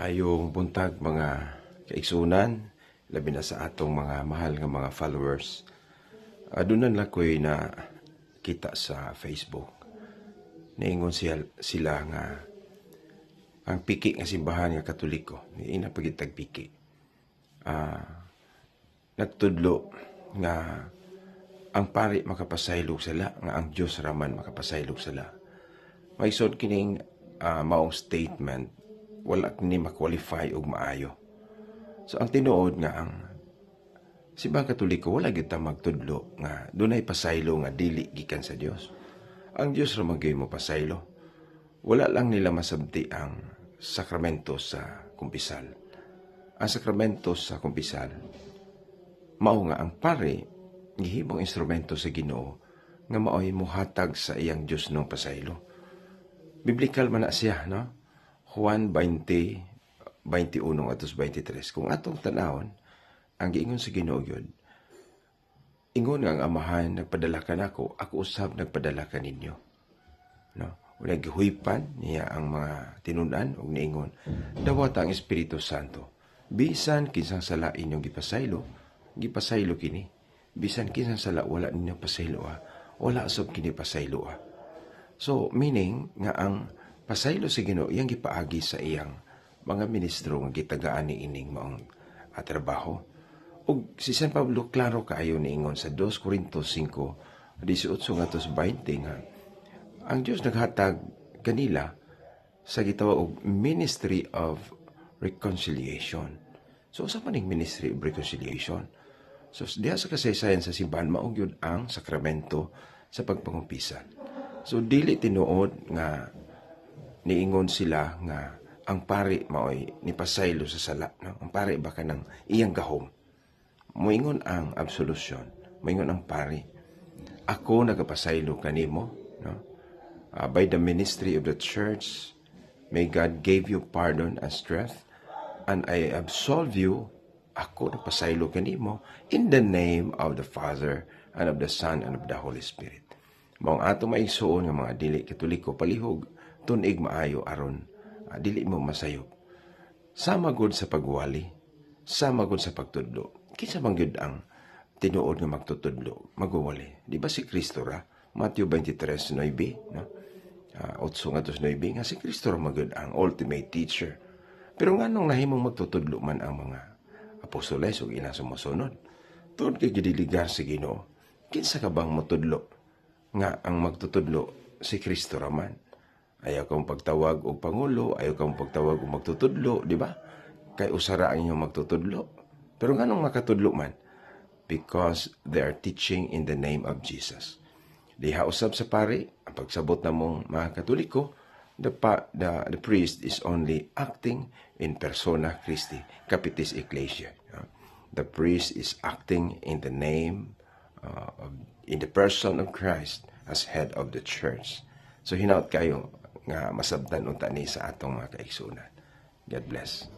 Ayong buntag mga kaigsunan, labi na sa atong mga mahal nga mga followers. Adunan lang ko'y na kita sa Facebook. Naingon sila nga ang piki nga simbahan nga Katoliko, ina pagitag piki. Nagtudlo nga ang pari makapasaylog sila, nga ang Diyos raman makapasaylog sila. May isod kining maong statement, wala ni ma-qualify og maayo. So ang tinuod nga ang simbang Katoliko wala gyud ta magtudlo nga dunay pasaylo nga dili gikan sa Dios. Ang Dios ra magyud mo pasaylo. Wala lang nila masabti ang sakramento sa kumpisal. Ang sakramento sa kumpisal mao nga ang pare gihimong instrumento sa Ginoo nga maoy mohatag sa iyang Dios ng pasaylo. Biblikal man na siya, no? Juan 20, 21 at 23. Kung atong tanawon, ang giingon sa Ginoo yun, ingon nga ang Amahan, nagpadala ka nako, ako usab nagpadala ka ninyo. No? O naghuipan niya ang mga tinunan o niingon, dawat ang Espiritu Santo. Bisan kinsang sala inyong gipasaylo kini. Bisan kinsang sala wala ninyo pasaylo wala sob kini pasaylo So, meaning nga ang pasaylo sa Ginoo iyang gipaagi sa iyang mga ministro nga gitagaan ni ining maong trabaho. Ug si San Pablo klaro kaayo niingon sa 2 Corintios 5:18 ngadto 20 nga ang Dios naghatag kanila sa gitawag og ministry of reconciliation. So usa man ning ministry of reconciliation. So diha sa kasaysayan sa simbahan mao gyud ang sakramento sa pagpangumpisan. So dili tinuod nga niingon sila nga ang pari maoy ni pasaylo sa sala, no? Ang pari baka nang iyang gahom. Moingon ang absolution, moingon ang pari. Ako nagapasaylo kanimo, no? By the ministry of the church, may God give you pardon and strength, and I absolve you. Ako nagpasaylo kanimo in the name of the Father and of the Son and of the Holy Spirit. Maong ato maigsuon nga mga dili Katoliko palihog tunig maayo aron dili mo masayop. Sama gud sa pagwali, sama gud sa pagtudlo. Kinsa man gyud ang tinuod nga magtutudlo, magwali. Di ba si Kristo ra? Matthew 23:9, no? 8:9 nga si Kristo ra magyud ang ultimate teacher. Pero nganong nahimong magtutudlo man ang mga apostoles ug ina sumusunod? Tungod kay gidiligar sa Ginoo. Kinsa ka bang motudlo nga ang magtutudlo si Kristo ra man? Ayaw kang pagtawag o pangulo, ayaw kang pagtawag o magtutudlo, di ba? Kay usara ang inyong magtutudlo. Pero nganong makatudlo man? Because they are teaching in the name of Jesus. Diha usab sa pari, ang pagsabot na mong mga Katoliko, the priest is only acting in persona Christi, capitis ecclesia. The priest is acting in the name, in the person of Christ as head of the church. So hinaut kayo nga masabtan unta ni sa atong mga kaigsunan. God bless.